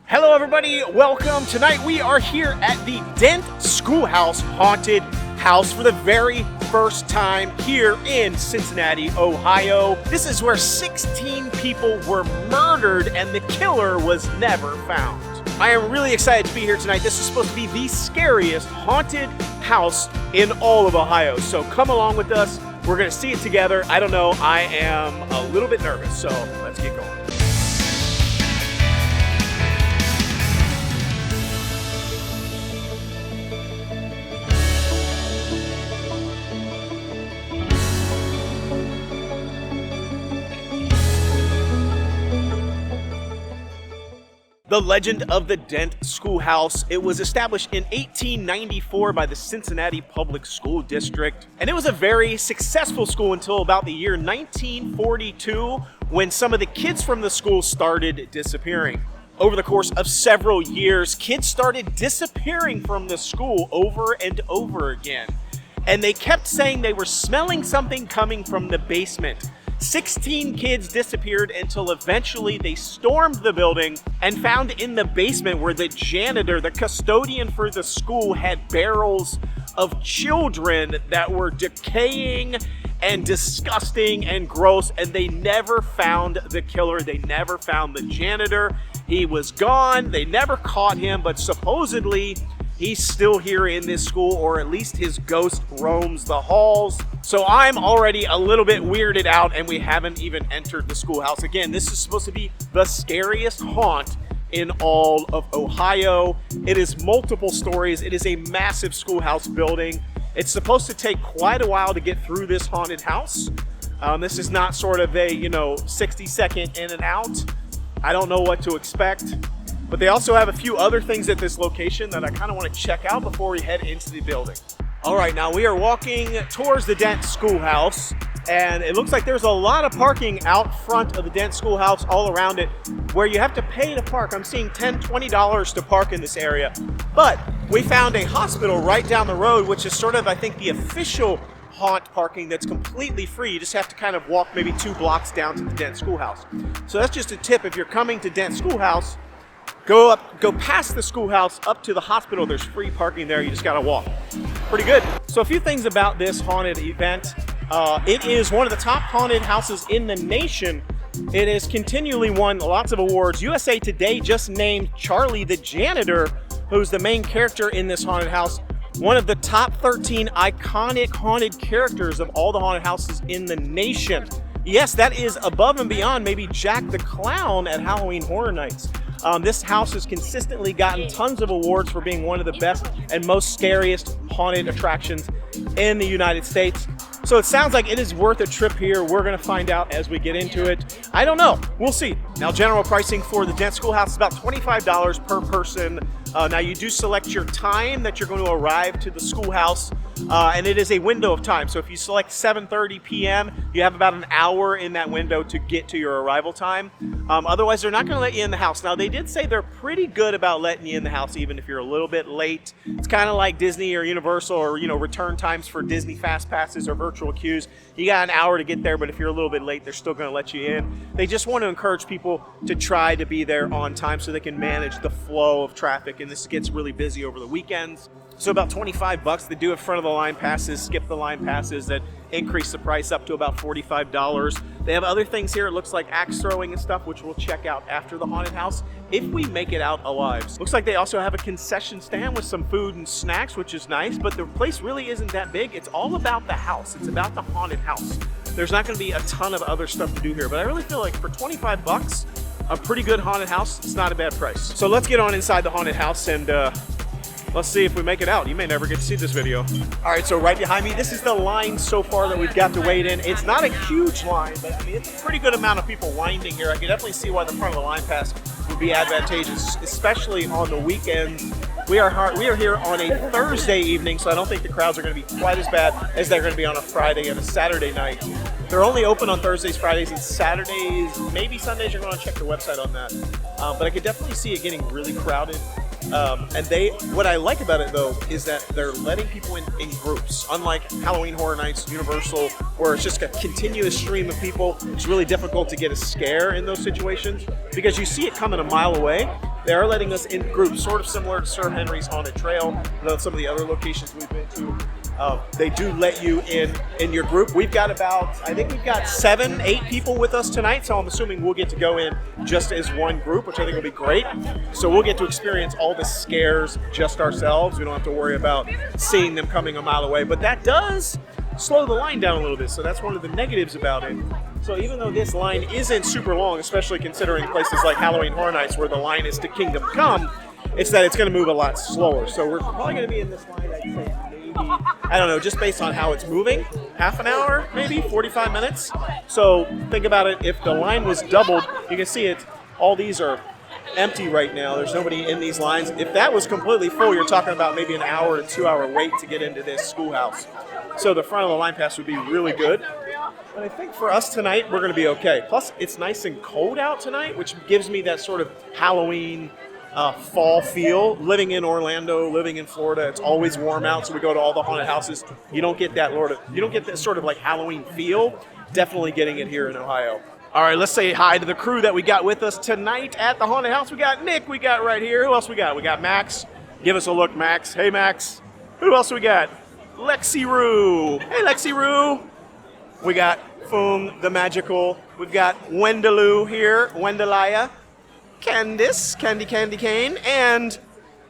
Hello everybody, welcome. Tonight we are here at the Dent Schoolhouse Haunted House for the very first time here in Cincinnati, Ohio. This is where 16 people were murdered and the killer was never found. I am really excited to be here tonight. This is supposed to be the scariest haunted house in all of Ohio. So come along with us. We're gonna see it together. I don't know, I am a little bit nervous, so let's get going. The legend of the Dent Schoolhouse. It was established in 1894 by the Cincinnati Public School District, and it was a very successful school until about the year 1942, when some of the kids from the school started disappearing. Over the course of several years, kids started disappearing from the school over and over again, and they kept saying they were smelling something coming from the basement. 16 kids disappeared until eventually they stormed the building and found in the basement where the janitor, the custodian for the school, had barrels of children that were decaying and disgusting and gross, and they never found the killer. They never found the janitor. He was gone. They never caught him, but supposedly he's still here in this school, or at least his ghost roams the halls. So I'm already a little bit weirded out, and we haven't even entered the schoolhouse. Again, this is supposed to be the scariest haunt in all of Ohio. It is multiple stories. It is a massive schoolhouse building. It's supposed to take quite a while to get through this haunted house. This is not sort of a, 60-second in and out. I don't know what to expect. But they also have a few other things at this location that I kind of want to check out before we head into the building. All right, now we are walking towards the Dent Schoolhouse, and it looks like there's a lot of parking out front of the Dent Schoolhouse all around it, where you have to pay to park. I'm seeing $10, $20 to park in this area. But we found a hospital right down the road, which is sort of, I think, the official haunt parking that's completely free. You just have to kind of walk maybe 2 blocks down to the Dent Schoolhouse. So that's just a tip. If you're coming to Dent Schoolhouse, go past the schoolhouse up to the hospital. There's free parking there. You just gotta walk. Pretty good. So a few things about this haunted event. It is one of the top haunted houses in the nation. It has continually won lots of awards. USA Today just named Charlie the janitor, who's the main character in this haunted house, one of the top 13 iconic haunted characters of all the haunted houses in the nation. Yes, that is above and beyond maybe Jack the Clown at Halloween Horror Nights. This house has consistently gotten tons of awards for being one of the best and most scariest haunted attractions in the United States. So it sounds like it is worth a trip here. We're going to find out as we get into it. I don't know. We'll see. Now, general pricing for the Dent Schoolhouse is about $25 per person. Now, you do select your time that you're going to arrive to the schoolhouse, and it is a window of time. So if you select 7:30 p.m., you have about an hour in that window to get to your arrival time. Otherwise, they're not going to let you in the house. Now, they did say they're pretty good about letting you in the house even if you're a little bit late. It's kind of like Disney or Universal, or return times for Disney Fast Passes or virtual queues. You got an hour to get there, but if you're a little bit late, they're still going to let you in. They just want to encourage people to try to be there on time so they can manage the flow of traffic, and this gets really busy over the weekends. So about $25. They do have front of the line passes, skip the line passes that increase the price up to about $45. They have other things here. It looks like axe throwing and stuff, which we'll check out after the haunted house if we make it out alive. Looks like they also have a concession stand with some food and snacks, which is nice, but the place really isn't that big. It's all about the house. It's about the haunted house. There's not going to be a ton of other stuff to do here, but I really feel like for $25, a pretty good haunted house, it's not a bad price. So let's get on inside the haunted house and let's see if we make it out. You may never get to see this video. All right, so right behind me, this is the line so far that we've got to wait in. It's not a huge line, but I mean, it's a pretty good amount of people winding here. I can definitely see why the front of the line pass would be advantageous, especially on the weekends. We are here on a Thursday evening, so I don't think the crowds are going to be quite as bad as they're going to be on a Friday and a Saturday night. They're only open on Thursdays, Fridays, and Saturdays. Maybe Sundays. You're going to check the website on that. But I could definitely see it getting really crowded. What I like about it though is that they're letting people in groups, unlike Halloween Horror Nights, Universal, where it's just a continuous stream of people. It's really difficult to get a scare in those situations because you see it coming a mile away. They are letting us in groups, sort of similar to Sir Henry's Haunted Trail, some of the other locations we've been to. They do let you in your group. We've got I think we've got 7, 8 people with us tonight, so I'm assuming we'll get to go in just as one group, which I think will be great. So we'll get to experience all the scares just ourselves. We don't have to worry about seeing them coming a mile away, but that does slow the line down a little bit, so that's one of the negatives about it. So even though this line isn't super long, especially considering places like Halloween Horror Nights where the line is to Kingdom Come, it's that it's going to move a lot slower. So we're probably going to be in this line, I'd say maybe, I don't know, just based on how it's moving, half an hour, maybe 45 minutes. So think about it, if the line was doubled, you can see it, all these are empty right now. There's nobody in these lines. If that was completely full, you're talking about maybe an hour to 2 hour wait to get into this schoolhouse. So the front of the line pass would be really good. But I think for us tonight, we're going to be okay. Plus, it's nice and cold out tonight, which gives me that sort of Halloween fall feel. Living in Orlando, living in Florida, it's always warm out, so we go to all the haunted houses. You don't get that sort of like Halloween feel. Definitely getting it here in Ohio. All right, let's say hi to the crew that we got with us tonight at the haunted house. We got Nick, we got right here. Who else we got? We got Max. Give us a look, Max. Hey, Max. Who else we got? Lexi Roo. Hey, Lexi Roo. We got Foom, the magical. We've got Wendeloo here, Wendelaya. Candice, Candy Cane, and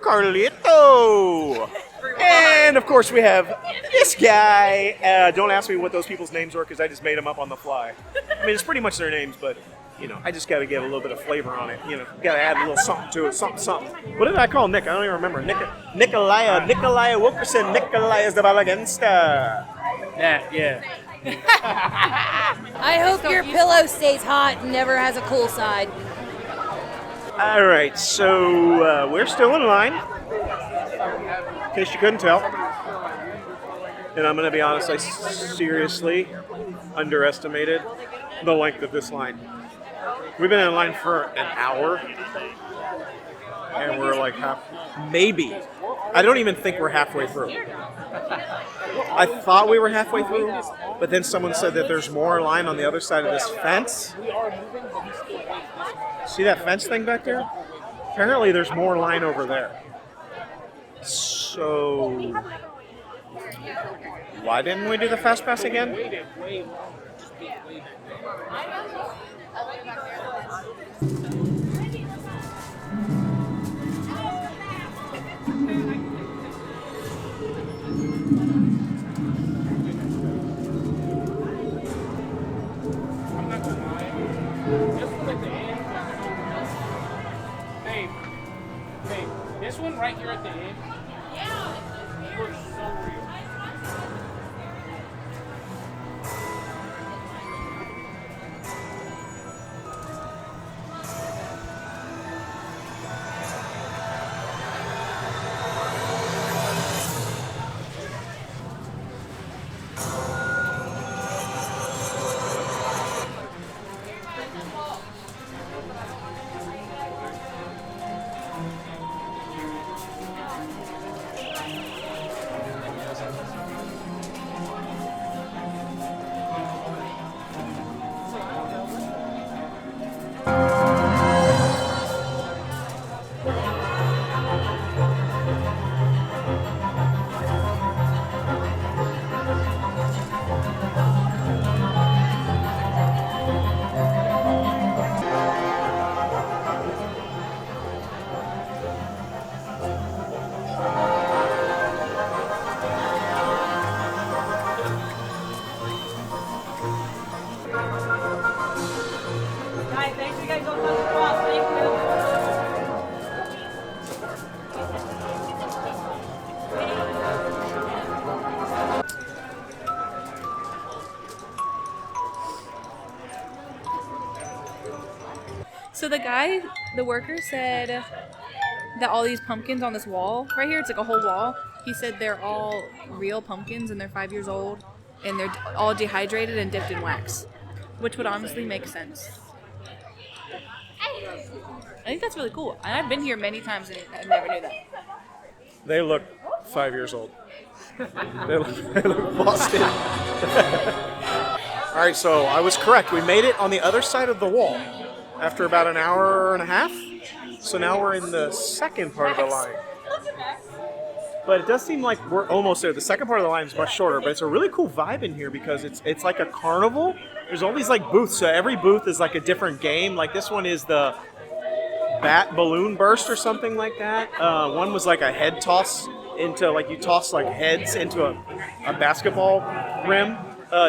Carlito. And, of course, we have this guy. Don't ask me what those people's names were because I just made them up on the fly. I mean, it's pretty much their names, but, you know, I just got to get a little bit of flavor on it. You know, got to add a little something to it, something. What did I call Nick? I don't even remember. Nikolaya Wilkerson, Nikolaya Zabalagensta. Yeah. I hope your pillow stays hot and never has a cool side. All right, so we're still in line, in case you couldn't tell. And I'm going to be honest, I seriously underestimated the length of this line. We've been in line for an hour, and we're like maybe. I don't even think we're halfway through. I thought we were halfway through, but then someone said that there's more line on the other side of this fence. See that fence thing back there? Apparently there's more line over there. So why didn't we do the fast pass again? This one right here at the end. Yeah. Looks so real. So the worker said that all these pumpkins on this wall right here, it's like a whole wall. He said they're all real pumpkins and they're 5 years old and they're all dehydrated and dipped in wax, which would honestly make sense. I think that's really cool. And I've been here many times and I never knew that. They look 5 years old. They look busted. All right, so I was correct. We made it on the other side of the wall after about an hour and a half. So now we're in the second part of the line. But it does seem like we're almost there. The second part of the line is much shorter, but it's a really cool vibe in here because it's like a carnival. There's all these like booths, so every booth is like a different game. Like this one is the bat balloon burst or something like that. One was like a head toss into, like you toss like heads into a basketball rim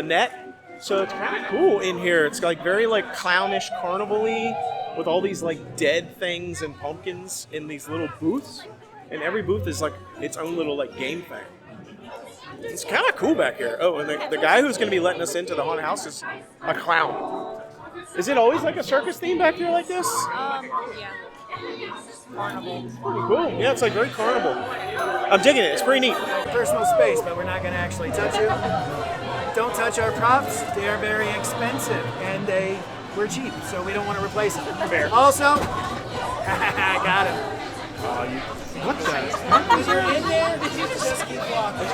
net. So it's kind of cool in here. It's like very like clownish carnival-y with all these like dead things and pumpkins in these little booths. And every booth is like its own little like game thing. It's kind of cool back here. Oh, and the guy who's going to be letting us into the haunted house is a clown. Is it always like a circus theme back here like this? Yeah. Carnival. It's pretty cool. Yeah, it's like very carnival. I'm digging it. It's pretty neat. Personal space, but we're not going to actually touch you. Don't touch our props. They are very expensive, and we're cheap, so we don't want to replace them. Fair. Also, got him. What's that? Because you're in there, you just keep walking.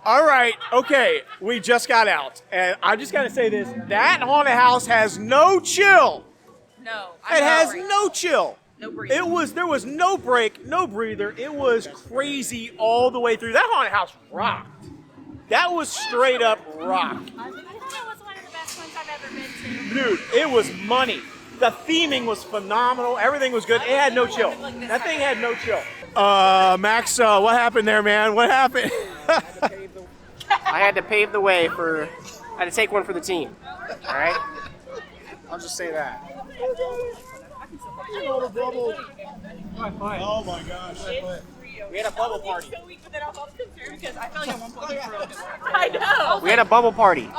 All right, okay, we just got out, and I just gotta say this: that haunted house has no chill. No. It has no chill. No break. There was no break, no breather. It was crazy all the way through. That haunted house rocked. That was straight up rock. I think that was one of the best ones I've ever been to. Dude, it was money. The theming was phenomenal. Everything was good. It had no chill. That thing had no chill. Max, what happened there, man? What happened? I had to pave the way for. I had to take one for the team. All right. I'll just say that. Oh my gosh. We had a bubble party. I know. We had a bubble party.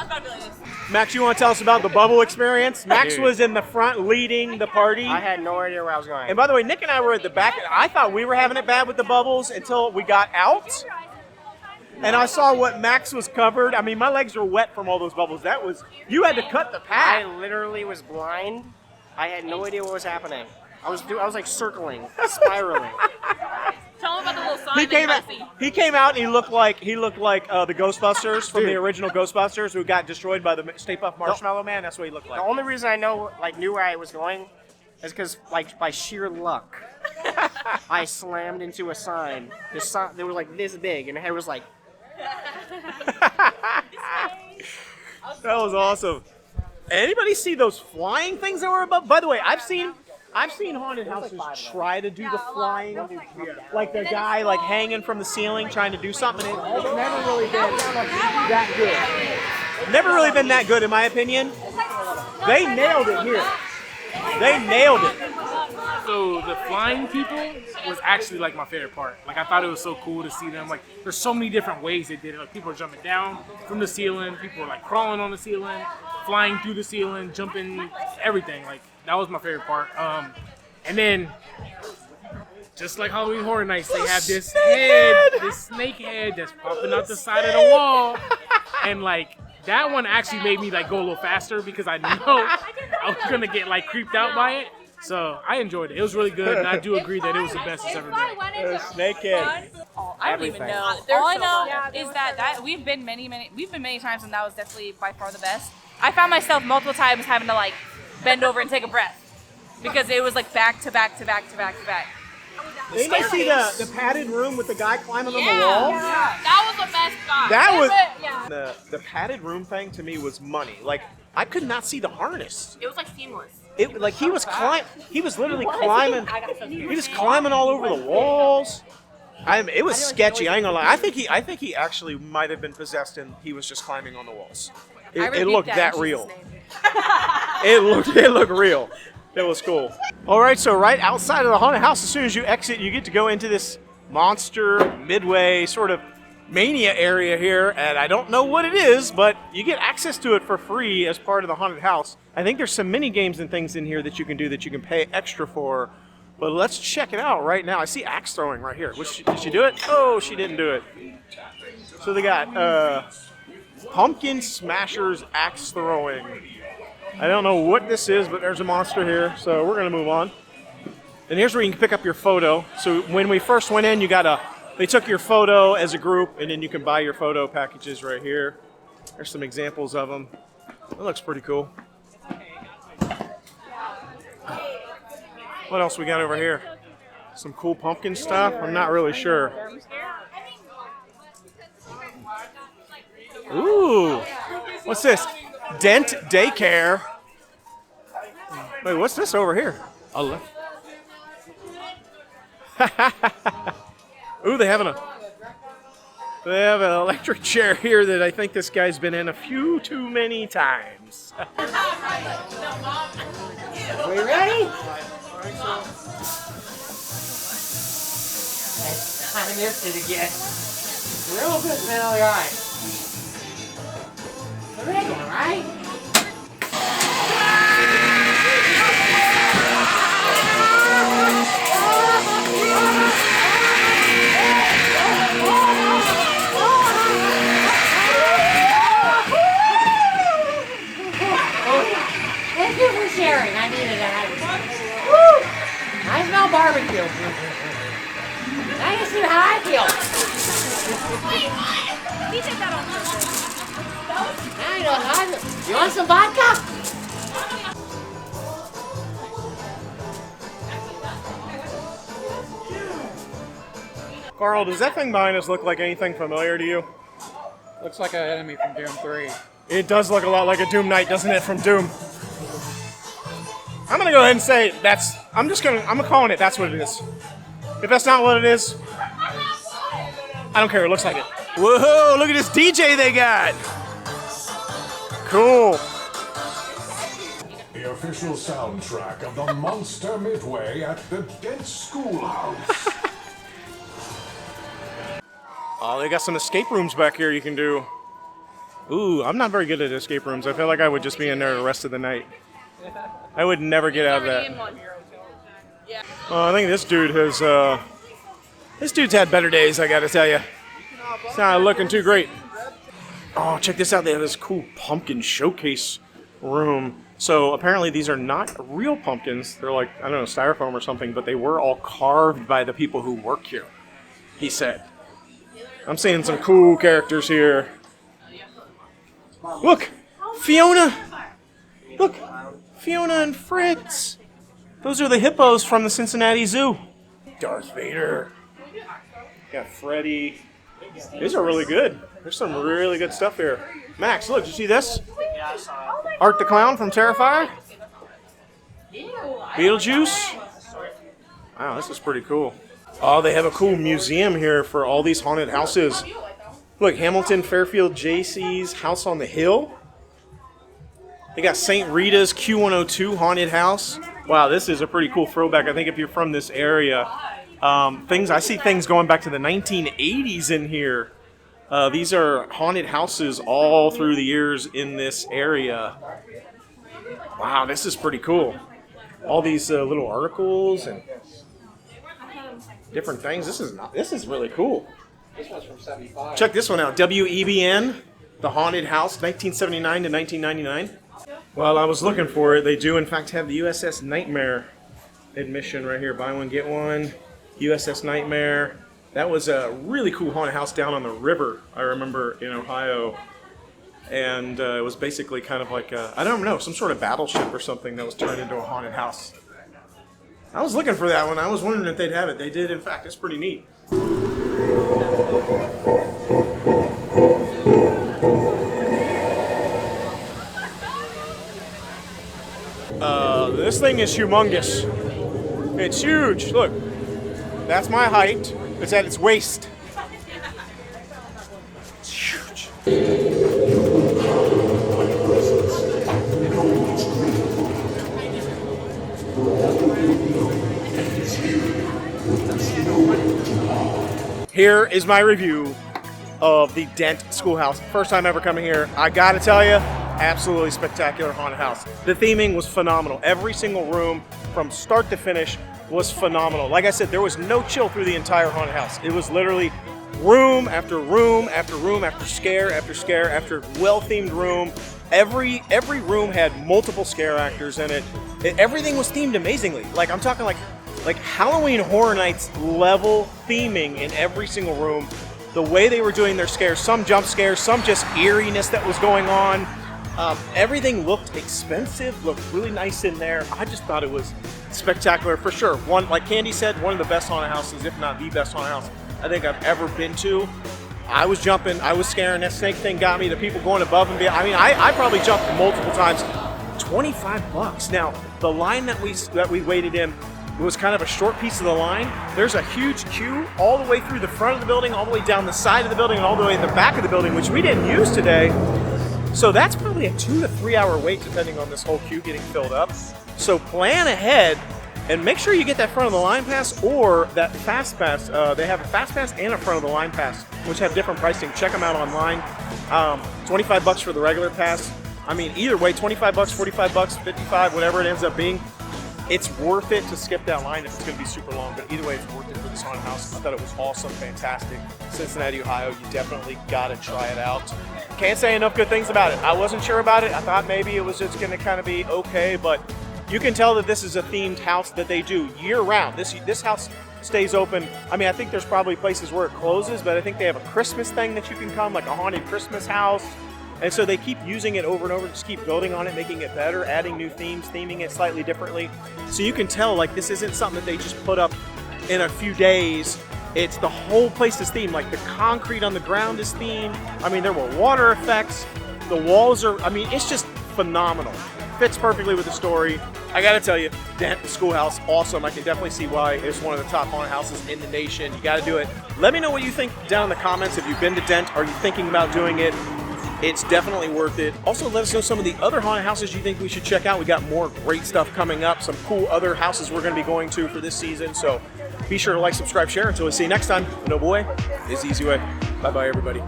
Max, you want to tell us about the bubble experience? Max was in the front leading the party. I had no idea where I was going. And by the way, Nick and I were at the back. I thought we were having it bad with the bubbles until we got out. And I saw what Max was covered. I mean, my legs were wet from all those bubbles. You had to cut the I path. literally was blind. I had no idea what was happening. I was like circling, spiraling. Tell them about the little sign He came out and he looked like the Ghostbusters from the original Ghostbusters who got destroyed by the Stay Puft Marshmallow Man. That's what he looked like. The only reason I knew where I was going is because, like, by sheer luck, I slammed into a sign. This sign, they were like this big, and the head was like. That was awesome. Anybody see those flying things that were above? By the way, I've seen haunted houses try to do the flying, like the guy like hanging from the ceiling trying to do something. It's never really been that good. Never really been that good in my opinion. They nailed it here. They nailed it. So the flying people was actually like my favorite part. Like I thought it was so cool to see them. Like there's so many different ways they did it. Like people are jumping down from the ceiling, people are like crawling on the ceiling, flying through the ceiling, jumping, everything. Like that was my favorite part. And then just like Halloween Horror Nights, they have this head, this snake head that's popping out the side of the wall, and like. That one actually made me like go a little faster because I know I was gonna get like creeped out by it. So I enjoyed it. It was really good, and I do agree that it was the best it's ever been. Snakehead. I don't even know. All I know is that we've been many times, and that was definitely by far the best. I found myself multiple times having to like bend over and take a breath because it was like back to back to back to back to back. Did anybody see the padded room with the guy climbing on the wall? That was the best spot. That was the padded room thing to me was money. Like I could not see the harness. It was like seamless. It like he was literally climbing. He was climbing all over the walls. It was sketchy. I ain't gonna lie. I think he actually might have been possessed and he was just climbing on the walls. It looked that real. It looked real. It was cool. All right, so right outside of the haunted house, as soon as you exit, you get to go into this monster Midway sort of mania area here, and I don't know what it is, but you get access to it for free as part of the haunted house. I think there's some mini games and things in here that you can do that you can pay extra for, but let's check it out right now. I see axe throwing right here. Did she do it? Oh, she didn't do it. So they got Pumpkin Smashers axe throwing. I don't know what this is, but there's a monster here, so we're gonna move on. And here's where you can pick up your photo. So when we first went in, they took your photo as a group, and then you can buy your photo packages right here. There's some examples of them. That looks pretty cool. What else we got over here? Some cool pumpkin stuff? I'm not really sure. Ooh! What's this? Dent Daycare. Wait, what's this over here? Ooh, they have an electric chair here that I think this guy's been in a few too many times. We ready? I missed it again. Real good smelly eye. We're ready, all right? Thank you for sharing. I needed that. Woo! I smell barbecue. Now you see how I feel. He did that on purpose. Now you know how I feel. You want some vodka? Carl, does that thing behind us look like anything familiar to you? Looks like an enemy from Doom 3. It does look a lot like a Doom Knight, doesn't it, from Doom? I'm gonna go ahead and say I'm calling it that's what it is. If that's not what it is, I don't care, it looks like it. Whoa, look at this DJ they got! Cool. The official soundtrack of the Monster Midway at the Dent Schoolhouse. Oh, they got some escape rooms back here you can do. Ooh, I'm not very good at escape rooms. I feel like I would just be in there the rest of the night. I would never get out of that. I think this dude has, this dude's had better days, I gotta tell you. It's not looking too great. Oh, check this out. They have this cool pumpkin showcase room. So apparently these are not real pumpkins. They're like, I don't know, styrofoam or something, but they were all carved by the people who work here, he said. I'm seeing some cool characters here. Look! Fiona! Look! Fiona and Fritz! Those are the hippos from the Cincinnati Zoo. Darth Vader. Got Freddy. These are really good. There's some really good stuff here. Max, look, you see this? Art the Clown from Terrifier. Beetlejuice. Wow, this is pretty cool. Oh, they have a cool museum here for all these haunted houses. Look, Hamilton Fairfield JC's House on the Hill. They got St. Rita's Q102 haunted house. Wow, this is a pretty cool throwback. I think if you're from this area, I see things going back to the 1980s in here. These are haunted houses all through the years in this area. Wow, this is pretty cool. All these little articles and different things. This is really cool. This one's from 75. Check this one out. WEBN, The Haunted House, 1979 to 1999. While I was looking for it, they do in fact have the USS Nightmare admission right here. Buy one, get one. USS Nightmare. That was a really cool haunted house down on the river, I remember, in Ohio. And it was basically kind of like, I don't know, some sort of battleship or something that was turned into a haunted house. I was looking for that one. I was wondering if they'd have it. They did, in fact. It's pretty neat. This thing is humongous. It's huge. Look, that's my height. It's at its waist. It's huge. Here is my review of the Dent Schoolhouse. First time ever coming here. I gotta tell you, absolutely spectacular haunted house. The theming was phenomenal. Every single room from start to finish was phenomenal. Like I said, there was no chill through the entire haunted house. It was literally room after room after room after scare after well-themed room. Every room had multiple scare actors in it. Everything was themed amazingly. Like I'm talking like Halloween Horror Nights level theming in every single room. the way they were doing their scares, some jump scares, some just eeriness that was going on. Everything looked expensive, looked really nice in there. I just thought it was spectacular for sure. One, like Candy said, one of the best haunted houses, if not the best haunted house I think I've ever been to. I was jumping, I was scaring. That snake thing got me. The people going above and beyond. I mean, I probably jumped multiple times. $25. Now, the line that we waited in was kind of a short piece of the line. There's a huge queue all the way through the front of the building, all the way down the side of the building, and all the way to the back of the building, which we didn't use today. So that's probably a 2 to 3 hour wait, depending on this whole queue getting filled up. So plan ahead and make sure you get that front of the line pass or that fast pass. They have a fast pass and a front of the line pass, which have different pricing. Check them out online. $25 for the regular pass. I mean, either way, $25, $45, $55, whatever it ends up being, it's worth it to skip that line if it's going to be super long. But either way, it's worth it for this haunted house. I thought it was awesome, fantastic. Cincinnati, Ohio, you definitely got to try it out. Can't say enough good things about it. I wasn't sure about it. I thought maybe it was just going to kind of be okay, but you can tell that this is a themed house that they do year-round. This house stays open. I mean, I think there's probably places where it closes, but I think they have a Christmas thing that you can come, like a haunted Christmas house. And so they keep using it over and over, just keep building on it, making it better, adding new themes, theming it slightly differently. So you can tell, like, this isn't something that they just put up in a few days. It's the whole place is themed. Like, the concrete on the ground is themed. I mean, there were water effects. The walls are, I mean, it's just phenomenal. Fits perfectly with the story. I gotta tell you, Dent Schoolhouse, awesome. I can definitely see why it's one of the top haunted houses in the nation. You gotta do it. Let me know what you think down in the comments. If you've been to Dent, are you thinking about doing it? It's definitely worth it. Also, let us know some of the other haunted houses you think we should check out. We got more great stuff coming up, some cool other houses we're gonna be going to for this season. So be sure to like, subscribe, share. Until we see you next time, the Noble Way is the easy way. Bye-bye, everybody.